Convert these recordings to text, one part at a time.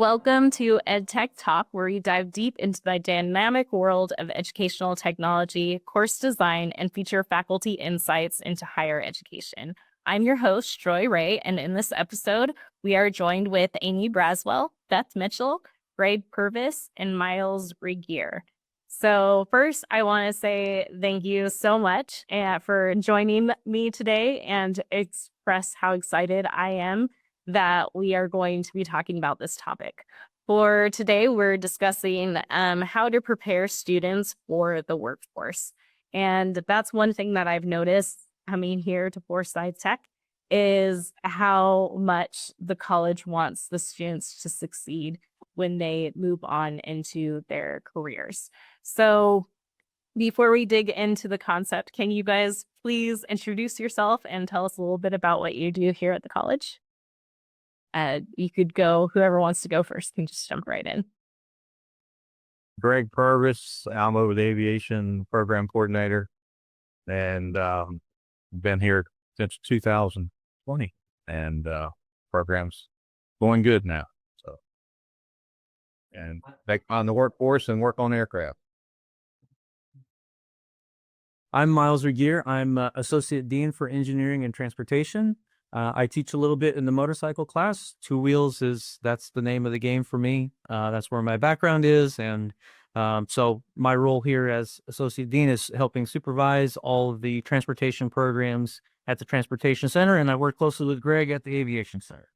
Welcome to EdTech Talk, where we dive deep into the dynamic world of educational technology, course design, and feature faculty insights into higher education. I'm your host, Joy Ray, and in this episode, we are joined with Amy Braswell, Beth Mitchell, Greg Purvis, and Myles Regier. So first, I want to say thank you so much for joining me today and express how excited I am that we are going to be talking about this topic. For today, we're discussing how to prepare students for the workforce. And that's one thing that I've noticed coming here to Forsyth Tech is how much the college wants the students to succeed when they move on into their careers. So before we dig into the concept, can you guys please introduce yourself and tell us a little bit about what you do here at the college? You could go, whoever wants to go first can just jump right in. Greg Purvis, I'm over the aviation program coordinator, and been here since 2020, and program's going good now. So, and back on the workforce and work on aircraft. I'm Myles Regier. I'm Associate Dean for Engineering and Transportation. I teach a little bit in the motorcycle class. Two wheels that's the name of the game for me. That's where my background is. And so my role here as Associate Dean is helping supervise all of the transportation programs at the Transportation Center. And I work closely with Greg at the Aviation Center.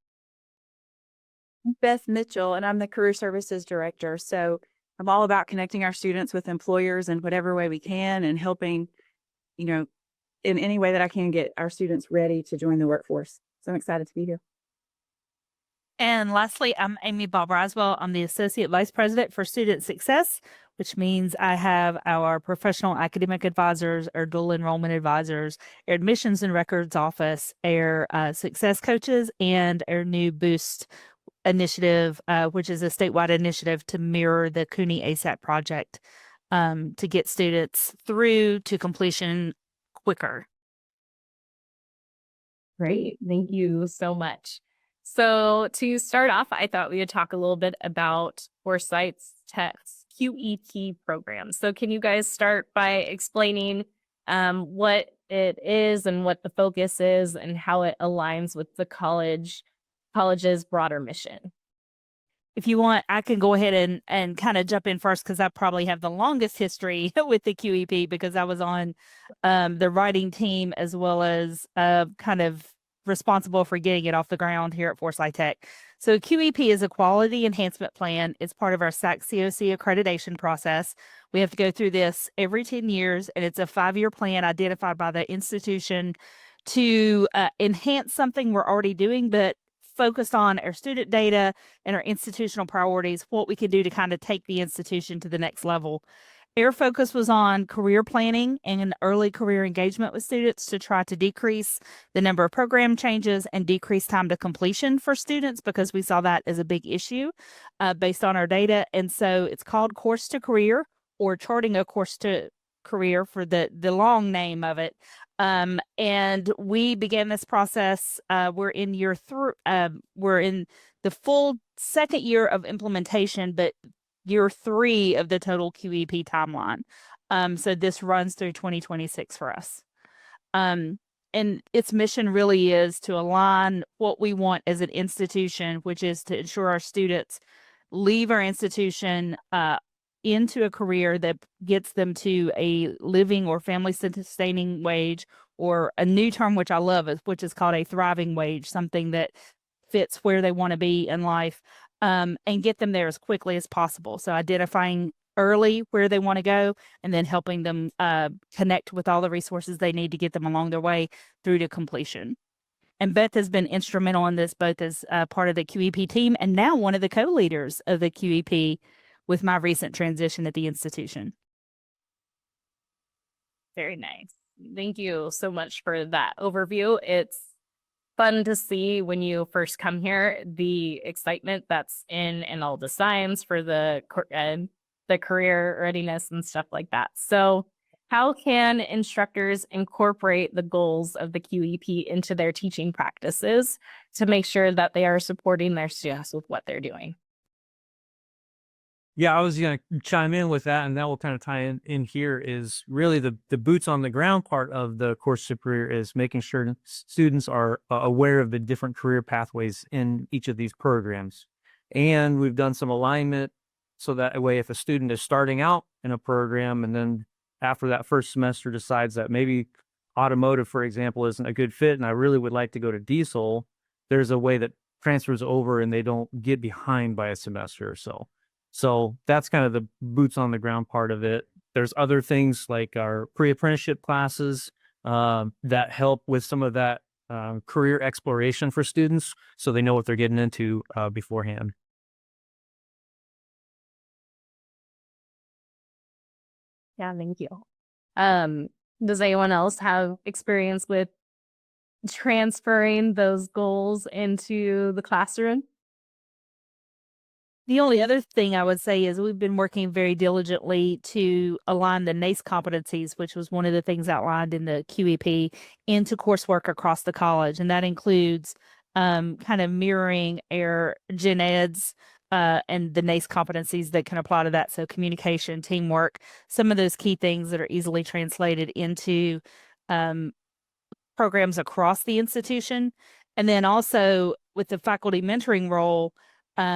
Beth Mitchell, and I'm the Career Services Director. So I'm all about connecting our students with employers in whatever way we can and helping, in any way that I can get our students ready to join the workforce. So I'm excited to be here. And lastly, I'm Amy Ball Braswell. I'm the Associate Vice President for Student Success, which means I have our professional academic advisors, our dual enrollment advisors, our admissions and records office, our success coaches, and our new Boost initiative, which is a statewide initiative to mirror the CUNY ASAP project to get students through to completion quicker. Great. Thank you so much. So to start off, I thought we would talk a little bit about Forsyth Tech's QEP program. So can you guys start by explaining what it is and what the focus is and how it aligns with the college's broader mission? If you want, I can go ahead and kind of jump in first because I probably have the longest history with the QEP because I was on the writing team as well as kind of responsible for getting it off the ground here at Forsyth Tech. So QEP is a quality enhancement plan. It's part of our SAC-COC accreditation process. We have to go through this every 10 years, and it's a 5-year plan identified by the institution to enhance something we're already doing, but focused on our student data and our institutional priorities, what we can do to kind of take the institution to the next level. Our focus was on career planning and early career engagement with students to try to decrease the number of program changes and decrease time to completion for students because we saw that as a big issue based on our data. And so it's called Course to Career, or Charting a Course to Career for the long name of it. And we began this process. We're in we're in the full second year of implementation, but year 3 of the total QEP timeline. So this runs through 2026 for us. And its mission really is to align what we want as an institution, which is to ensure our students leave our institution into a career that gets them to a living or family sustaining wage, or a new term which I love, which is called a thriving wage, something that fits where they want to be in life, and get them there as quickly as possible. So identifying early where they want to go and then helping them connect with all the resources they need to get them along their way through to completion. And Beth has been instrumental in this, both as part of the QEP team and now one of the co-leaders of the QEP with my recent transition at the institution. Very nice. Thank you so much for that overview. It's fun to see when you first come here, the excitement that's in all the signs for the career readiness and stuff like that. So how can instructors incorporate the goals of the QEP into their teaching practices to make sure that they are supporting their students with what they're doing? Yeah, I was going to chime in with that, and that will kind of tie in here is really the boots on the ground part of the course to career is making sure students are aware of the different career pathways in each of these programs. And we've done some alignment so that way if a student is starting out in a program and then after that first semester decides that maybe automotive, for example, isn't a good fit and I really would like to go to diesel, there's a way that transfers over and they don't get behind by a semester or so. So that's kind of the boots on the ground part of it. There's other things like our pre-apprenticeship classes that help with some of that career exploration for students so they know what they're getting into beforehand. Yeah, thank you. Does anyone else have experience with transferring those goals into the classroom? The only other thing I would say is we've been working very diligently to align the NACE competencies, which was one of the things outlined in the QEP, into coursework across the college. And that includes kind of mirroring our gen eds and the NACE competencies that can apply to that. So communication, teamwork, some of those key things that are easily translated into programs across the institution. And then also with the faculty mentoring role,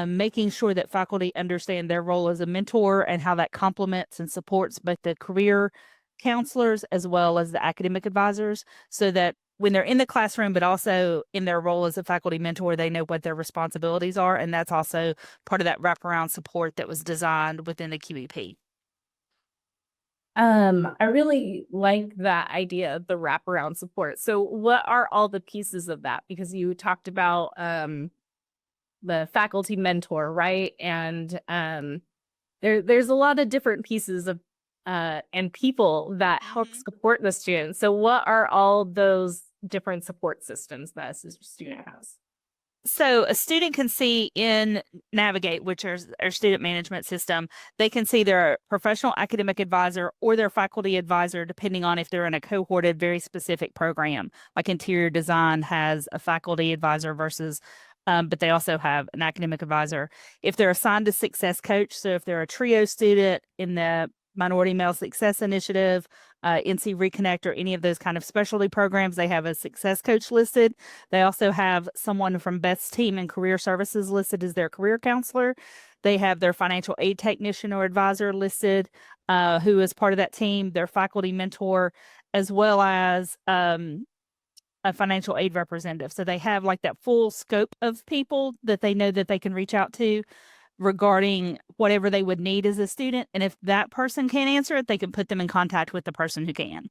making sure that faculty understand their role as a mentor and how that complements and supports both the career counselors as well as the academic advisors, so that when they're in the classroom, but also in their role as a faculty mentor, they know what their responsibilities are. And that's also part of that wraparound support that was designed within the QEP. I really like that idea of the wraparound support. So what are all the pieces of that? Because you talked about the faculty mentor, right? And there's a lot of different pieces of and people that help support the students. So what are all those different support systems that a student has? So a student can see in Navigate, which is our student management system, they can see their professional academic advisor or their faculty advisor, depending on if they're in a cohorted, very specific program. Like interior design has a faculty advisor versus, but they also have an academic advisor. If they're assigned a success coach, so if they're a trio student in the Minority Male Success Initiative, NC Reconnect, or any of those kind of specialty programs, they have a success coach listed. They also have someone from Beth's team in career services listed as their career counselor. They have their financial aid technician or advisor listed, who is part of that team, their faculty mentor, as well as a financial aid representative. So they have like that full scope of people that they know that they can reach out to regarding whatever they would need as a student. And if that person can't answer it, they can put them in contact with the person who can.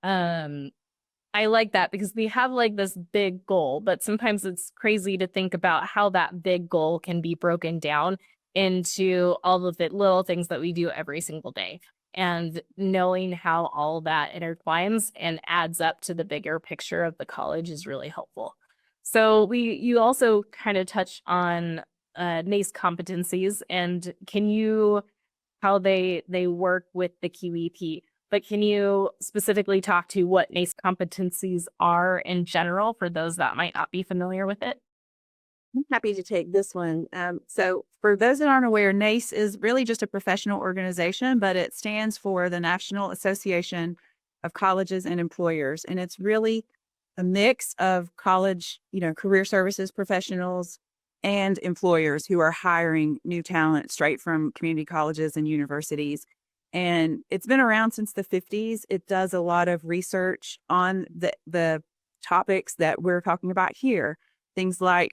I like that because we have like this big goal, but sometimes it's crazy to think about how that big goal can be broken down into all of the little things that we do every single day. And knowing how all that intertwines and adds up to the bigger picture of the college is really helpful. So you also kind of touch on NACE competencies and how they work with the QEP, but can you specifically talk to what NACE competencies are in general for those that might not be familiar with it? I'm happy to take this one. So for those that aren't aware, NACE is really just a professional organization, but it stands for the National Association of Colleges and Employers. And it's really a mix of college, career services professionals and employers who are hiring new talent straight from community colleges and universities. And it's been around since the 50s. It does a lot of research on the topics that we're talking about here. Things like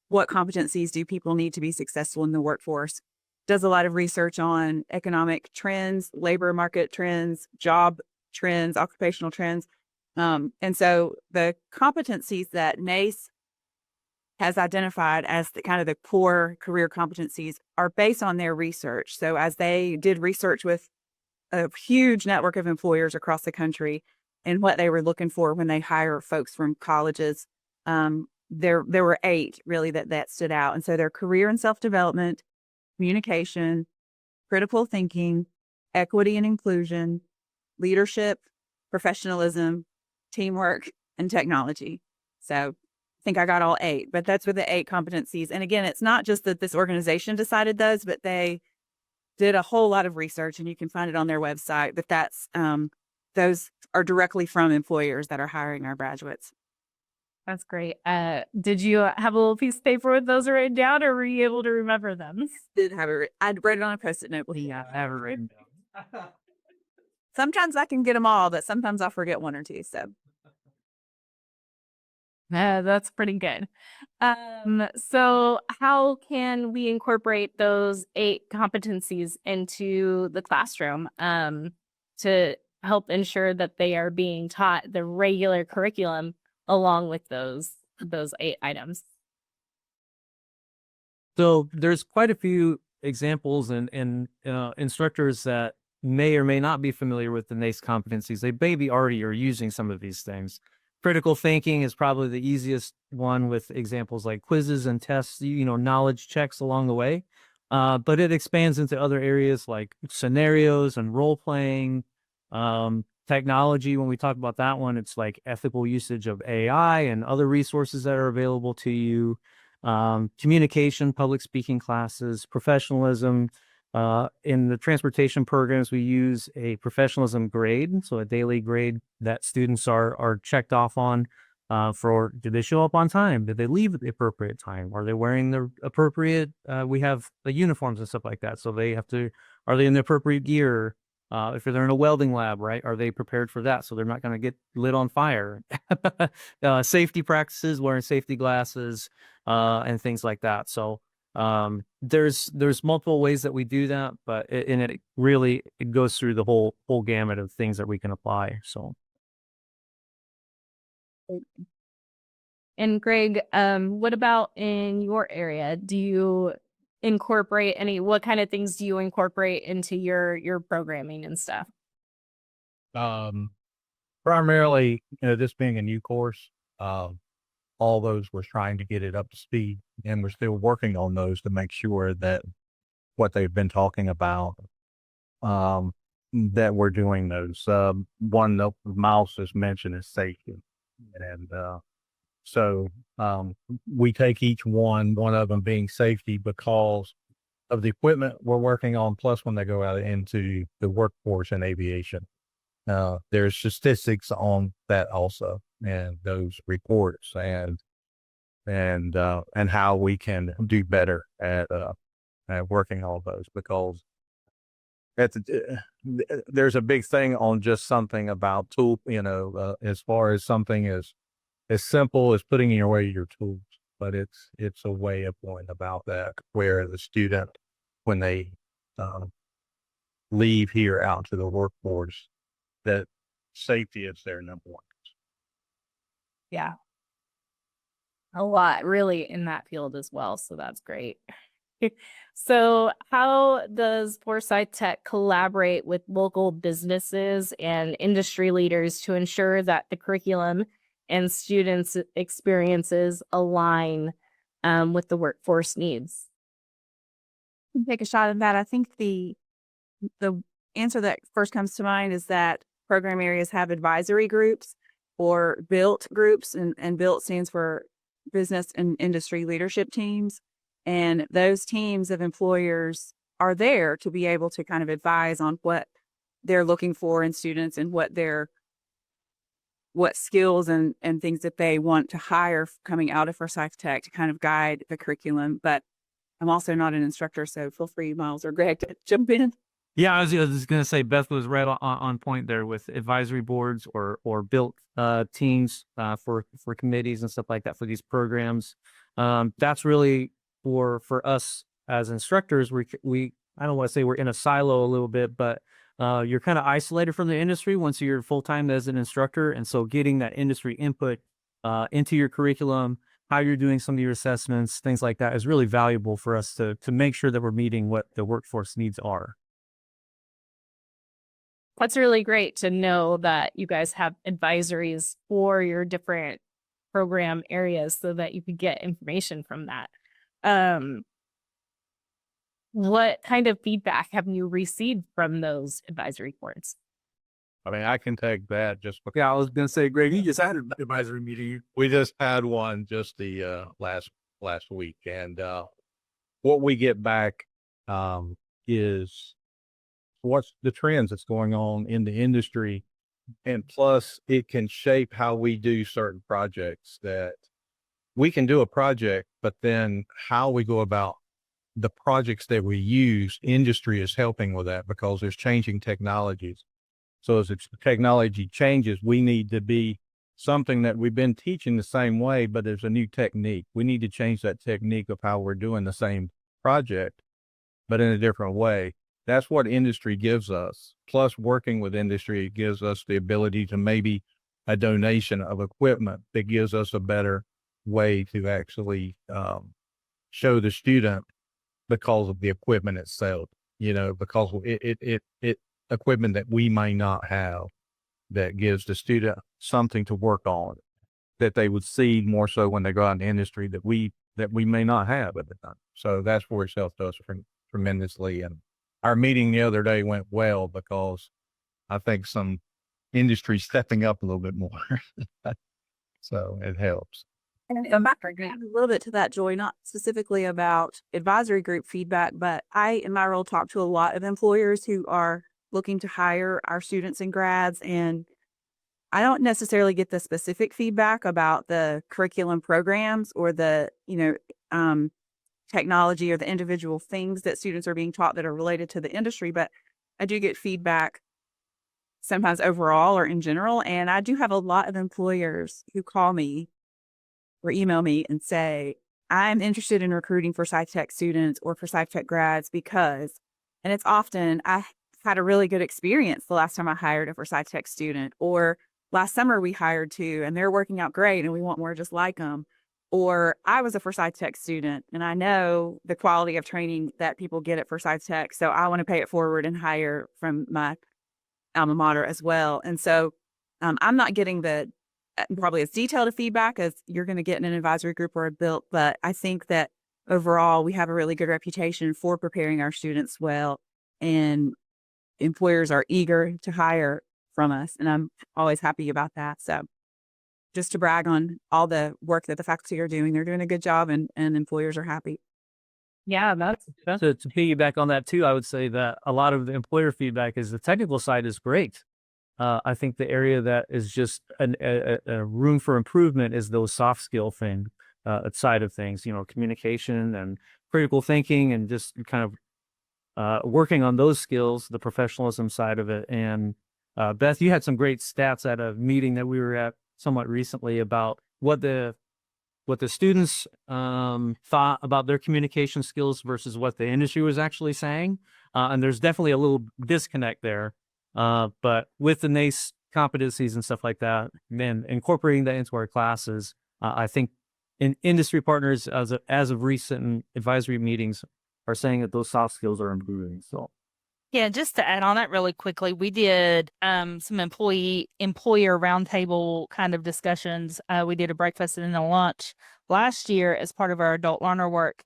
what competencies do people need to be successful in the workforce? Does a lot of research on economic trends, labor market trends, job trends, occupational trends. And so the competencies that NACE has identified as the kind of the core career competencies are based on their research. So as they did research with a huge network of employers across the country and what they were looking for when they hire folks from colleges, there were 8 really that stood out. And so they're career and self-development, communication, critical thinking, equity and inclusion, leadership, professionalism, teamwork, and technology. So think I got all 8, but that's with the 8 competencies. And again, it's not just that this organization decided those, but they did a whole lot of research, and you can find it on their website. But that's those are directly from employers that are hiring our graduates. That's great. Did you have a little piece of paper with those written down, or were you able to remember them? Did have it. I'd write it on a Post-it note. Yeah, I have it written down. Sometimes I can get them all, but sometimes I'll forget 1 or 2. So That's pretty good. So how can we incorporate those 8 competencies into the classroom to help ensure that they are being taught the regular curriculum along with those 8 items? So there's quite a few examples and instructors that may or may not be familiar with the NACE competencies. They maybe already are using some of these things. Critical thinking is probably the easiest one, with examples like quizzes and tests, knowledge checks along the way. But it expands into other areas like scenarios and role playing, technology. When we talk about that one, it's like ethical usage of AI and other resources that are available to you. Communication, public speaking classes, professionalism. In the transportation programs, we use a professionalism grade, so a daily grade that students are checked off on for, did they show up on time? Did they leave at the appropriate time? Are they wearing the appropriate, we have the uniforms and stuff like that, so they have to, are they in the appropriate gear? If they're in a welding lab, right, are they prepared for that? So they're not going to get lit on fire. Safety practices, wearing safety glasses, and things like that. So there's multiple ways that we do that, but it really goes through the whole gamut of things that we can apply. So. And Greg, what about in your area? Do you incorporate what kind of things do you incorporate into your programming and stuff? Primarily, this being a new course, all those we're trying to get it up to speed, and we're still working on those to make sure that what they've been talking about, that we're doing those. One that Myles has mentioned is safety. And so we take each one of them being safety because of the equipment we're working on, plus when they go out into the workforce in aviation. There's statistics on that also, and those reports, and how we can do better at working all those, because there's a big thing on just something about tool, as far as something as simple as putting away your tools, but it's a way of going about that, where the student, when they leave here out to the workforce, that safety is their number one. Yeah. A lot really in that field as well. So that's great. So how does Forsyth Tech collaborate with local businesses and industry leaders to ensure that the curriculum and students' experiences align with the workforce needs? take a shot at that. I think the answer that first comes to mind is that program areas have advisory groups or built groups, and built stands for business and industry leadership teams. And those teams of employers are there to be able to kind of advise on what they're looking for in students, and what skills and things that they want to hire coming out of Forsyth Tech, to kind of guide the curriculum. But I'm also not an instructor, so feel free, Myles or Greg, to jump in. Yeah, I was going to say Beth was right on point there with advisory boards or built teams for committees and stuff like that for these programs. That's really for us as instructors. We I don't want to say we're in a silo a little bit, but you're kind of isolated from the industry once you're full time as an instructor, and so getting that industry input into your curriculum, how you're doing some of your assessments, things like that, is really valuable for us to make sure that we're meeting what the workforce needs are. That's really great to know that you guys have advisories for your different program areas so that you could get information from that. What kind of feedback have you received from those advisory boards? I mean, I can take that just because Yeah, I was gonna say, Greg, you just had an advisory meeting. we just had one just the last week, and what we get back is what's the trends that's going on in the industry, and plus it can shape how we do certain projects. That we can do a project, but then how we go about the projects that we use, industry is helping with that because there's changing technologies. So as the technology changes, we need to be something that we've been teaching the same way, but there's a new technique. We need to change that technique of how we're doing the same project, but in a different way. That's what industry gives us. Plus working with industry gives us the ability to maybe a donation of equipment that gives us a better way to actually show the student because of the equipment itself, because it equipment that we may not have that gives the student something to work on that they would see more so when they go out in the industry that we may not have at the time. So that's where it's helped us tremendously. And our meeting the other day went well because I think some industry stepping up a little bit more. So it helps. And a little bit to that, Joy, not specifically about advisory group feedback, but I, in my role, talk to a lot of employers who are looking to hire our students and grads. And I don't necessarily get the specific feedback about the curriculum programs or the, technology or the individual things that students are being taught that are related to the industry. But I do get feedback sometimes overall or in general. And I do have a lot of employers who call me or email me and say, I'm interested in recruiting for SciTech students or for SciTech grads because, and it's often, I had a really good experience the last time I hired a for SciTech student, or last summer we hired two and they're working out great and we want more just like them. Or I was a for SciTech student and I know the quality of training that people get at for SciTech. So I want to pay it forward and hire from my alma mater as well. And so I'm not getting the probably as detailed a feedback as you're going to get in an advisory group or a built, but I think that overall we have a really good reputation for preparing our students well, and employers are eager to hire from us, and I'm always happy about that. So just to brag on all the work that the faculty are doing, they're doing a good job, and employers are happy. Yeah, that's To piggyback on that too, I would say that a lot of the employer feedback is the technical side is great. I think the area that is just a room for improvement is those soft skill side of things, communication and critical thinking and just kind of working on those skills, the professionalism side of it. And Beth, you had some great stats at a meeting that we were at somewhat recently about what the students thought about their communication skills versus what the industry was actually saying. And there's definitely a little disconnect there. But with the NACE competencies and stuff like that, and incorporating that into our classes, I think industry partners as of recent advisory meetings are saying that those soft skills are improving. So. Yeah, just to add on that really quickly, we did some employer roundtable kind of discussions. We did a breakfast and a lunch last year as part of our adult learner work.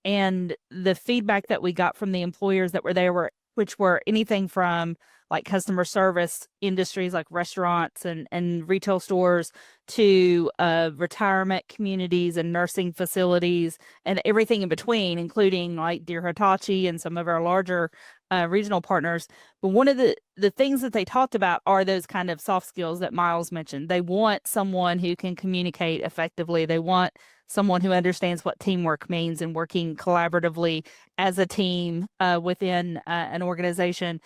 And the feedback that we got from the employers that were there which were anything from like customer service industries like restaurants and retail stores to retirement communities and nursing facilities and everything in between, including like Dear Hitachi and some of our larger regional partners. But one of the things that they talked about are those kind of soft skills that Myles mentioned. They want someone who can communicate effectively. They want someone who understands what teamwork means and working collaboratively as a team within an organization.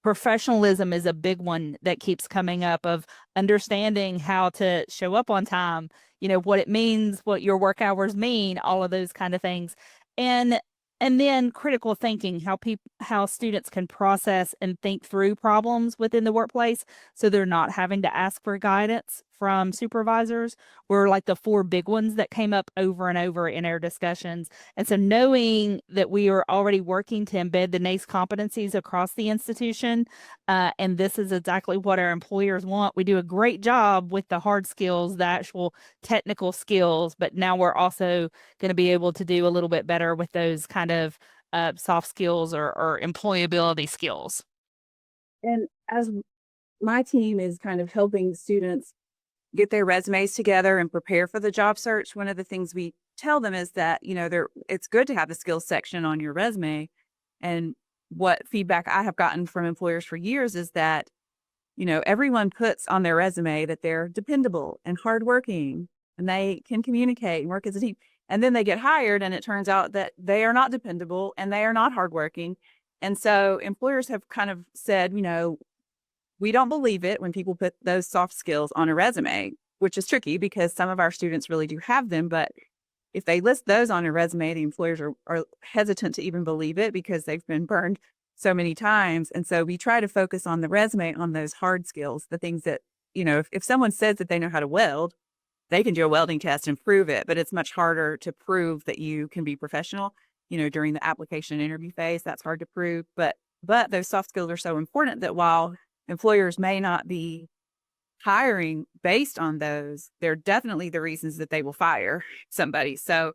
Professionalism is a big one that keeps coming up, of understanding how to show up on time, what it means, what your work hours mean, all of those kind of things. And then critical thinking, how students can process and think through problems within the workplace so they're not having to ask for guidance from supervisors, were like the four big ones that came up over and over in our discussions. And so knowing that we are already working to embed the NACE competencies across the institution, and this is exactly what our employers want. We do a great job with the hard skills, the actual technical skills, but now we're also going to be able to do a little bit better with those kind of soft skills or employability skills. And as my team is kind of helping students get their resumes together and prepare for the job search. One of the things we tell them is that, it's good to have a skills section on your resume. And what feedback I have gotten from employers for years is that, everyone puts on their resume that they're dependable and hardworking and they can communicate and work as a team. And then they get hired and it turns out that they are not dependable and they are not hardworking. And so employers have kind of said, we don't believe it when people put those soft skills on a resume, which is tricky because some of our students really do have them. But if they list those on a resume, the employers are hesitant to even believe it because they've been burned so many times. And so we try to focus on the resume on those hard skills, the things that, if someone says that they know how to weld, they can do a welding test and prove it, but it's much harder to prove that you can be professional, during the application interview phase. That's hard to prove. But those soft skills are so important that while employers may not be hiring based on those, they're definitely the reasons that they will fire somebody. So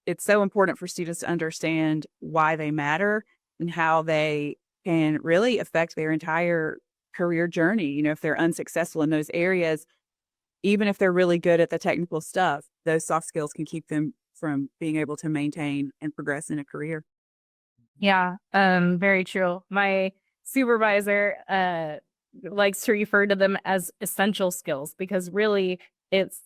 it's so important for students to understand why they matter and how they can really affect their entire career journey. If they're unsuccessful in those areas, even if they're really good at the technical stuff, those soft skills can keep them from being able to maintain and progress in a career. Yeah, very true. My supervisor likes to refer to them as essential skills because really it's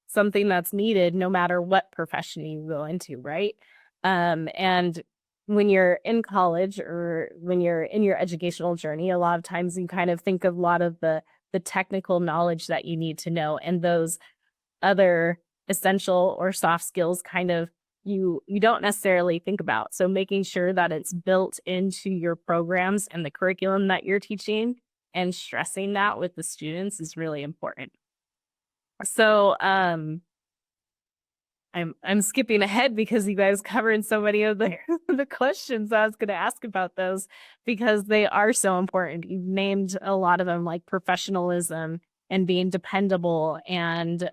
something that's needed no matter what profession you go into, right? And when you're in college or when you're in your educational journey, a lot of times you kind of think of a lot of the technical knowledge that you need to know, and those other essential or soft skills kind of you don't necessarily think about. So making sure that it's built into your programs and the curriculum that you're teaching and stressing that with the students is really important. So I'm skipping ahead because you guys covered so many of the the questions I was going to ask about those because they are so important. You've named a lot of them, like professionalism and being dependable and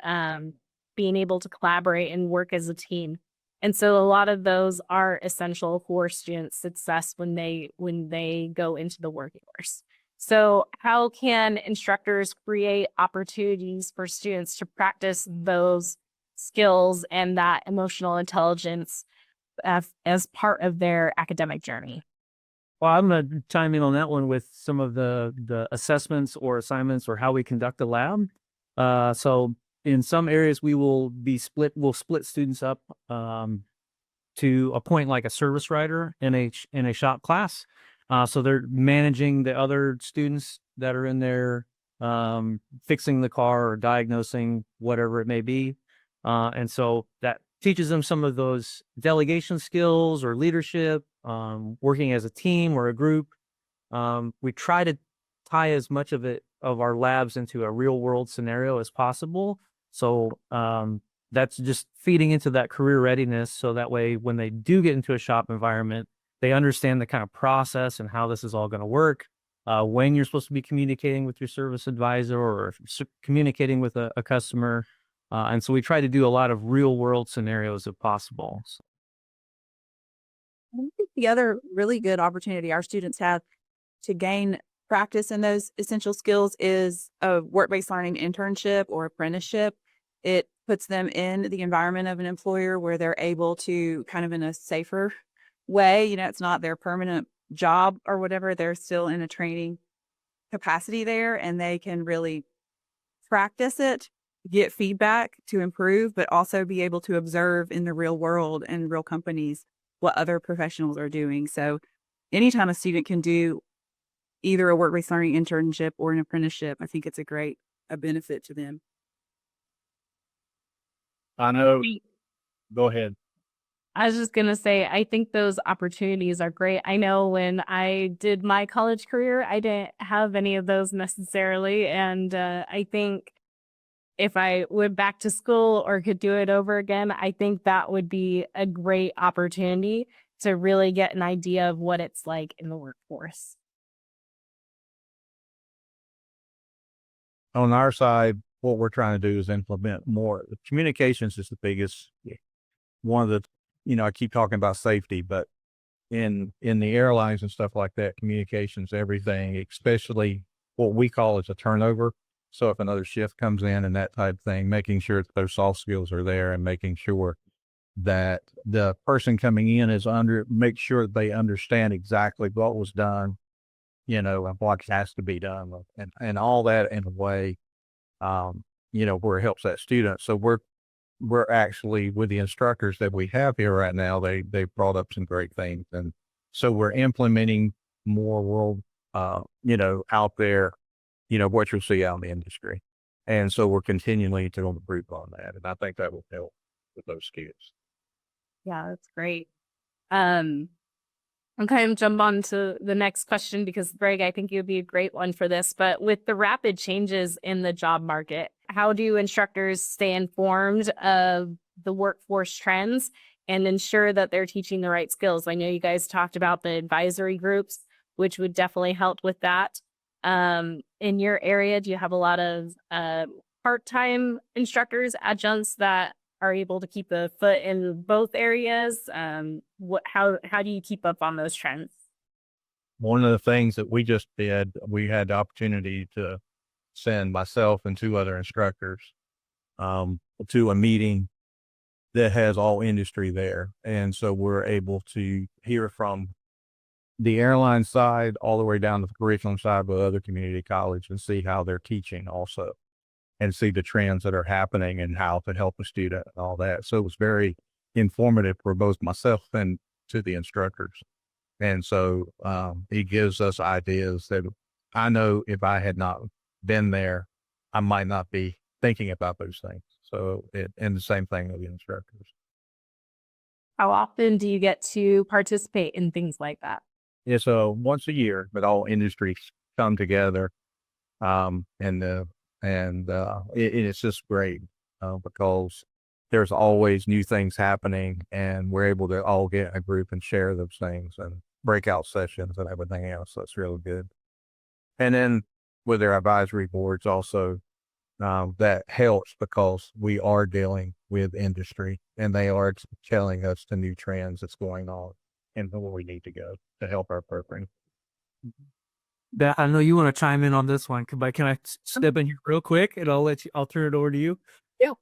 being able to collaborate and work as a team. And so a lot of those are essential for students' success when they go into the workforce. So how can instructors create opportunities for students to practice those skills and that emotional intelligence as part of their academic journey? Well, I'm going to chime in on that one with some of the assessments or assignments or how we conduct a lab. So in some areas we'll split students up to a point like a service writer in a shop class. So they're managing the other students that are in there, fixing the car or diagnosing whatever it may be. And so that teaches them some of those delegation skills or leadership, working as a team or a group. We try to tie as much of our labs into a real world scenario as possible. So that's just feeding into that career readiness. So that way, when they do get into a shop environment, they understand the kind of process and how this is all going to work. When you're supposed to be communicating with your service advisor or communicating with a customer. And so we try to do a lot of real world scenarios if possible. I think the other really good opportunity our students have to gain practice in those essential skills is a work-based learning internship or apprenticeship. It puts them in the environment of an employer where they're able to kind of in a safer way, it's not their permanent job or whatever. They're still in a training capacity there and they can really practice it, get feedback to improve, but also be able to observe in the real world and real companies what other professionals are doing. So anytime a student can do either a work-based learning internship or an apprenticeship, I think it's a benefit to them. I know. Go ahead. I was just going to say, I think those opportunities are great. I know when I did my college career, I didn't have any of those necessarily. And I think if I went back to school or could do it over again, I think that would be a great opportunity to really get an idea of what it's like in the workforce. On our side, what we're trying to do is implement more. The communications is the biggest one of the, I keep talking about safety, but in the airlines and stuff like that, communications, everything, especially what we call is a turnover. So if another shift comes in and that type of thing, making sure that those soft skills are there and making sure that the person coming in make sure that they understand exactly what was done, and what has to be done and all that in a way, where it helps that student. So we're actually, with the instructors that we have here right now, they brought up some great things. And so we're implementing more world, out there, what you'll see out in the industry. And so we're continually to improve on that. And I think that will help with those skills. Yeah, that's great. I'm kind of jump on to the next question because, Greg, I think you'd be a great one for this. But with the rapid changes in the job market, how do instructors stay informed of the workforce trends and ensure that they're teaching the right skills? I know you guys talked about the advisory groups, which would definitely help with that. In your area, do you have a lot of part-time instructors, adjuncts that are able to keep a foot in both areas? How do you keep up on those trends? One of the things that we just did, we had the opportunity to send myself and 2 other instructors to a meeting that has all industry there. And so we're able to hear from the airline side all the way down to the curriculum side with other community college and see how they're teaching also, and see the trends that are happening and how to help a student and all that. So it was very informative for both myself and to the instructors. And so it gives us ideas that I know if I had not been there, I might not be thinking about those things. So and the same thing with the instructors. How often do you get to participate in things like that? It's once a year, but all industries come together, it's just great because there's always new things happening, and we're able to all get in a group and share those things and breakout sessions and everything else. So it's really good. And then with their advisory boards also, that helps because we are dealing with industry and they are telling us the new trends that's going on and where we need to go to help our program. Beth, I know you want to chime in on this one, but can I step in here real quick and I'll turn it over to you? Yeah.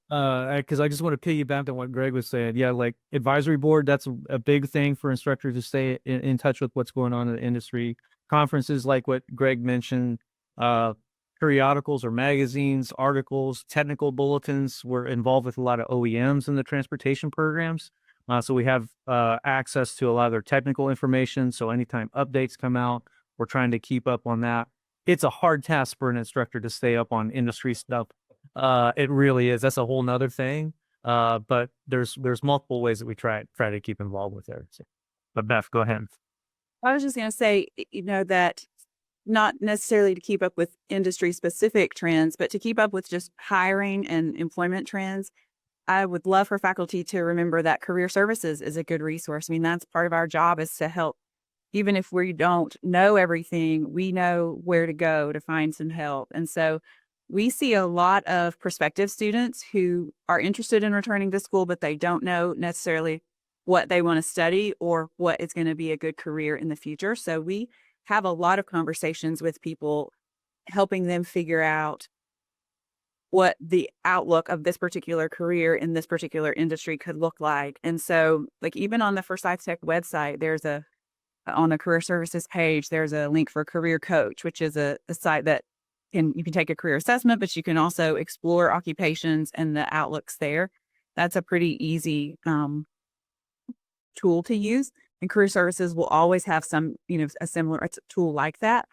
Because I just want to piggyback on what Greg was saying. Yeah, like advisory board, that's a big thing for instructors to stay in touch with what's going on in the industry. Conferences like what Greg mentioned, periodicals or magazines, articles, technical bulletins. We're involved with a lot of OEMs in the transportation programs. So we have access to a lot of their technical information. So anytime updates come out, we're trying to keep up on that. It's a hard task for an instructor to stay up on industry stuff. It really is. That's a whole nother thing. But there's multiple ways that we try to keep involved with there. So, but Beth, go ahead. I was just going to say, that not necessarily to keep up with industry specific trends, but to keep up with just hiring and employment trends. I would love for faculty to remember that career services is a good resource. I mean, that's part of our job, is to help. Even if we don't know everything, we know where to go to find some help. And so we see a lot of prospective students who are interested in returning to school, but they don't know necessarily what they want to study or what is going to be a good career in the future. So we have a lot of conversations with people, helping them figure out what the outlook of this particular career in this particular industry could look like. And so, like, even on the Forsyth Tech website, on the career services page, there's a link for Career Coach, which is a site that you can take a career assessment, but you can also explore occupations and the outlooks there. That's a pretty easy tool to use. And career services will always have some, a similar tool like that.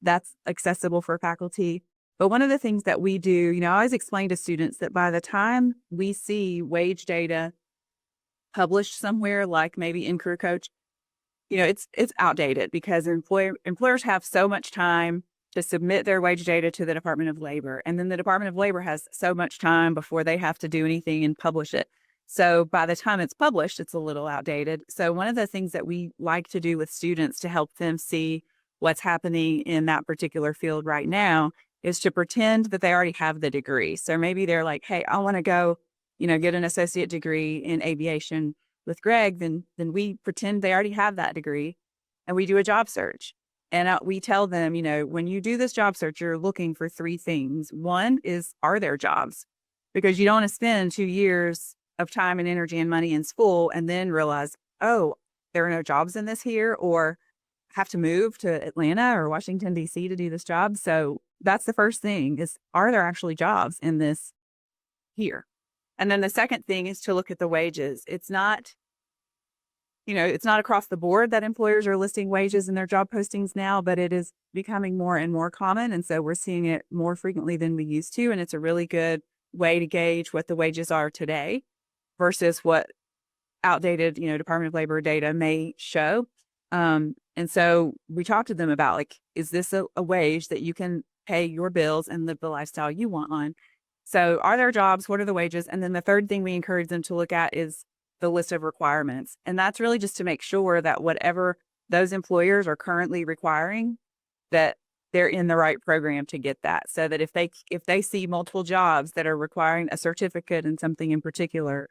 That's accessible for faculty. But one of the things that we do, I always explain to students that by the time we see wage data published somewhere, like maybe in Career Coach, it's outdated because employers have so much time to submit their wage data to the Department of Labor. And then the Department of Labor has so much time before they have to do anything and publish it. So by the time it's published, it's a little outdated. So one of the things that we like to do with students to help them see what's happening in that particular field right now is to pretend that they already have the degree. So maybe they're like, hey, I want to go, get an associate degree in aviation with Greg. Then we pretend they already have that degree and we do a job search. And we tell them, when you do this job search, you're looking for three things. One is, are there jobs? Because you don't want to spend 2 years of time and energy and money in school and then realize, oh, there are no jobs in this here, or have to move to Atlanta or Washington, D.C. to do this job. So that's the first thing is, are there actually jobs in this here? And then the second thing is to look at the wages. It's not across the board that employers are listing wages in their job postings now, but it is becoming more and more common. And so we're seeing it more frequently than we used to. And it's a really good way to gauge what the wages are today versus what outdated, Department of Labor data may show. And so we talk to them about, like, is this a wage that you can pay your bills and live the lifestyle you want on? So are there jobs? What are the wages? And then the third thing we encourage them to look at is the list of requirements. And that's really just to make sure that whatever those employers are currently requiring, that they're in the right program to get that. So that if they see multiple jobs that are requiring a certificate in something in particular,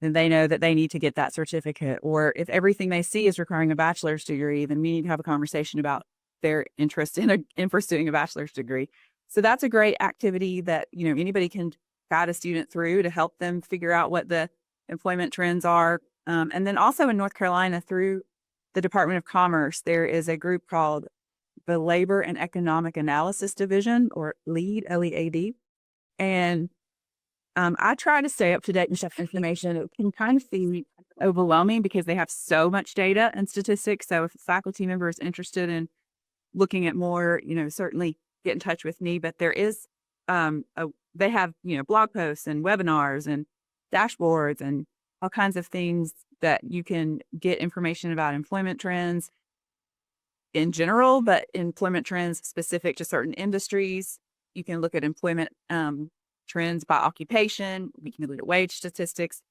then they know that they need to get that certificate. Or if everything they see is requiring a bachelor's degree, then we need to have a conversation about their interest in pursuing a bachelor's degree. So that's a great activity that, anybody can guide a student through to help them figure out what the employment trends are. And then also in North Carolina, through the Department of Commerce, there is a group called the Labor and Economic Analysis Division, or LEAD, LEAD. And I try to stay up to date with stuff information. It can kind of feel overwhelming because they have so much data and statistics. So if a faculty member is interested in looking at more, certainly get in touch with me. But there is, they have, blog posts and webinars and dashboards and all kinds of things that you can get information about employment trends in general, but employment trends specific to certain industries. You can look at employment trends by occupation. We can look at wage statistics.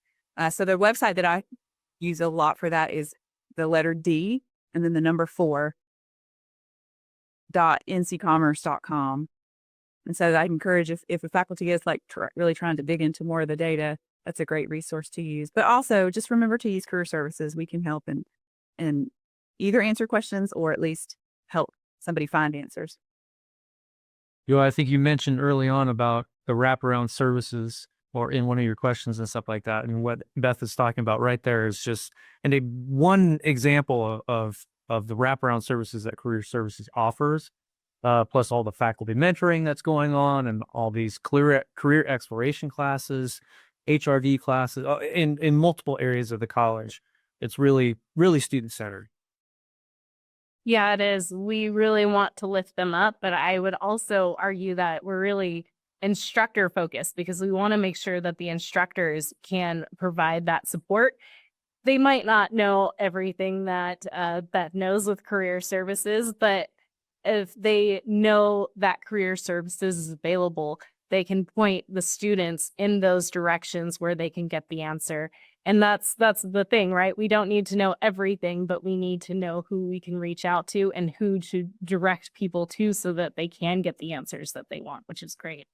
So the website that I use a lot for that is the letter D and then the number 4.ncommerce.com. And so I encourage if a faculty is really trying to dig into more of the data, that's a great resource to use. But also just remember to use career services. We can help and either answer questions or at least help somebody find answers. I think you mentioned early on about the wraparound services, or in one of your questions and stuff like that. And what Beth is talking about right there is just one example of the wraparound services that career services offers, plus all the faculty mentoring that's going on and all these career exploration classes, HRD classes in multiple areas of the college. It's really, really student-centered. Yeah, it is. We really want to lift them up, but I would also argue that we're really instructor focused because we want to make sure that the instructors can provide that support. They might not know everything that Beth knows with career services, but if they know that career services is available, they can point the students in those directions where they can get the answer. And that's the thing, right? We don't need to know everything, but we need to know who we can reach out to and who to direct people to so that they can get the answers that they want, which is great.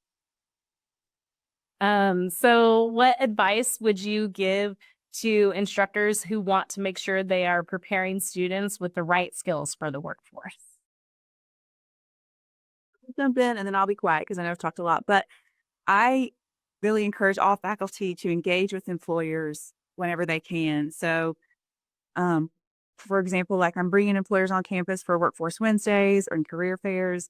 So what advice would you give to instructors who want to make sure they are preparing students with the right skills for the workforce? Jump in and then I'll be quiet because I know I've talked a lot, but I really encourage all faculty to engage with employers whenever they can. So, for example, I'm bringing employers on campus for Workforce Wednesdays or in career fairs,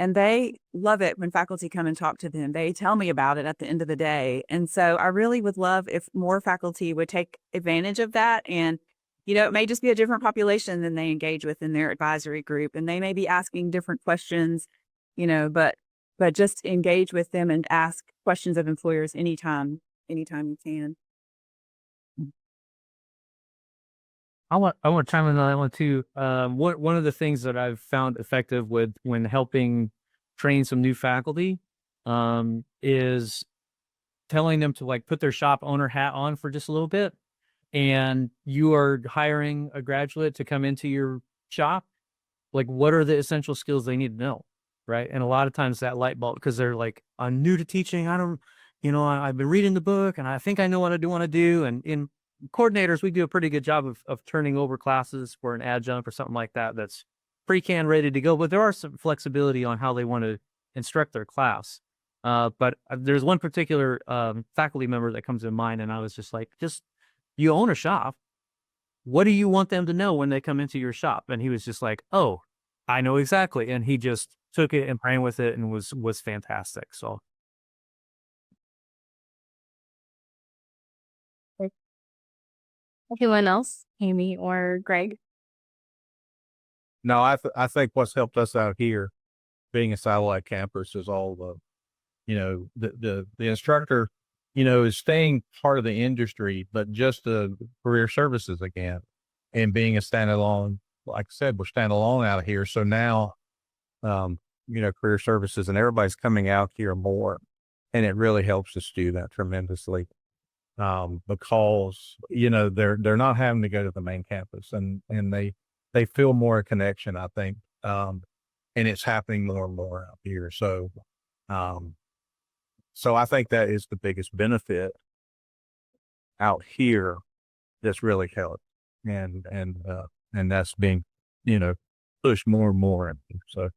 and they love it when faculty come and talk to them. They tell me about it at the end of the day. And so I really would love if more faculty would take advantage of that. And, it may just be a different population than they engage with in their advisory group, and they may be asking different questions, but just engage with them and ask questions of employers anytime you can. I want to chime in on that one too. One of the things that I've found effective when helping train some new faculty is telling them to put their shop owner hat on for just a little bit, and you are hiring a graduate to come into your shop. What are the essential skills they need to know, right? And a lot of times that light bulb, because they're I'm new to teaching. I don't, I've been reading the book and I think I know what I want to do. And in coordinators, we do a pretty good job of turning over classes for an adjunct or something like that. That's pre-can ready to go, but there are some flexibility on how they want to instruct their class. But there's one particular faculty member that comes to mind, and I was just like, you own a shop. What do you want them to know when they come into your shop? And he was just like, oh, I know exactly. And he just took it and ran with it and was fantastic. So Anyone else, Amy or Greg? No, I think what's helped us out here, being a satellite campus, is all the instructor, is staying part of the industry, but just the career services again, and being a standalone. Like I said, we're standalone out of here, so now, career services and everybody's coming out here more, and it really helps us do that tremendously. Because they're not having to go to the main campus, and they feel more a connection, I think, and it's happening more and more out here. So I think that is the biggest benefit out here that's really helped, and that's being pushed more and more, and so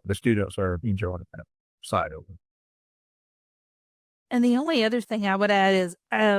the students are enjoying that side of it. And the only other thing I would add is,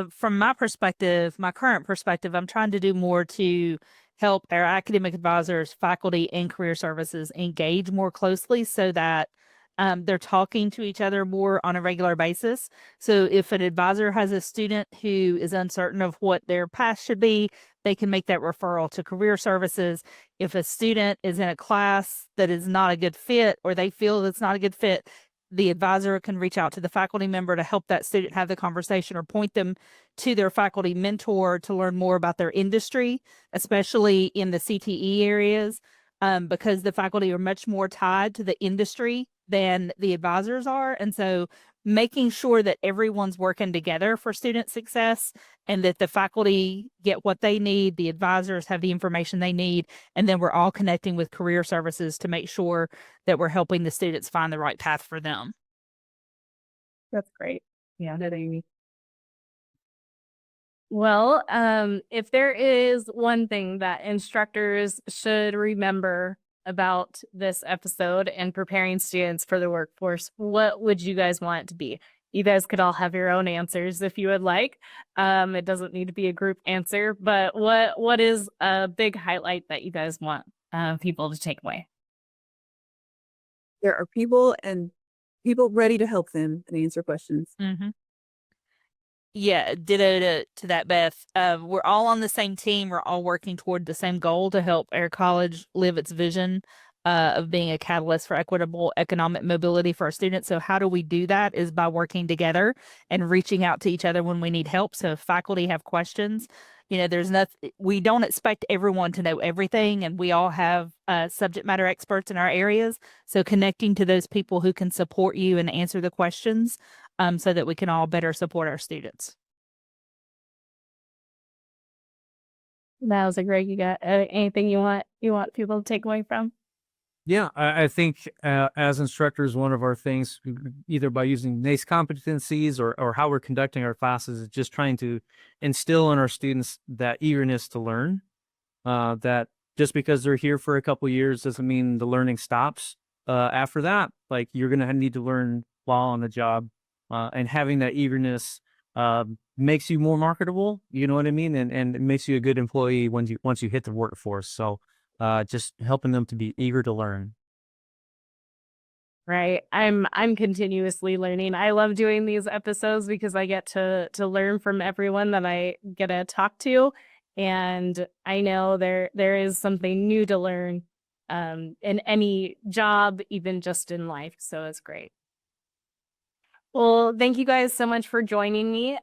from my perspective, my current perspective, I'm trying to do more to help our academic advisors, faculty, and career services engage more closely so that they're talking to each other more on a regular basis. So if an advisor has a student who is uncertain of what their path should be, they can make that referral to career services. If a student is in a class that is not a good fit, or they feel that's not a good fit, the advisor can reach out to the faculty member to help that student have the conversation, or point them to their faculty mentor to learn more about their industry, especially in the CTE areas, because the faculty are much more tied to the industry than the advisors are. And so making sure that everyone's working together for student success, and that the faculty get what they need, the advisors have the information they need, and then we're all connecting with career services to make sure that we're helping the students find the right path for them. That's great. Yeah, that Amy. Well, if there is one thing that instructors should remember about this episode and preparing students for the workforce, what would you guys want it to be? You guys could all have your own answers if you would like. It doesn't need to be a group answer, but what is a big highlight that you guys want people to take away? There are people ready to help them and answer questions. Mm-hmm. Yeah, ditto to that, Beth. We're all on the same team. We're all working toward the same goal to help our college live its vision of being a catalyst for equitable economic mobility for our students. So how do we do that? Is by working together and reaching out to each other when we need help. So if faculty have questions, we don't expect everyone to know everything, and we all have subject matter experts in our areas. So connecting to those people who can support you and answer the questions, so that we can all better support our students. That was a great. You got anything you want people to take away from? yeah, I think as instructors, one of our things, either by using NACE competencies or how we're conducting our classes, is just trying to instill in our students that eagerness to learn. That just because they're here for a couple years doesn't mean the learning stops. After that, like, you're going to need to learn while on the job. And having that eagerness makes you more marketable, you know what I mean? And it makes you a good employee once you hit the workforce. So just helping them to be eager to learn. Right. I'm continuously learning. I love doing these episodes because I get to learn from everyone that I get to talk to. And I know there is something new to learn in any job, even just in life. So it's great. Well, thank you guys so much for joining me.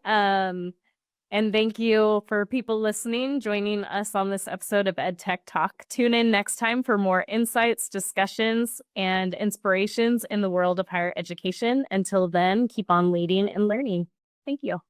And thank you for people listening, joining us on this episode of EdTech Talk. Tune in next time for more insights, discussions, and inspirations in the world of higher education. Until then, keep on leading and learning. Thank you.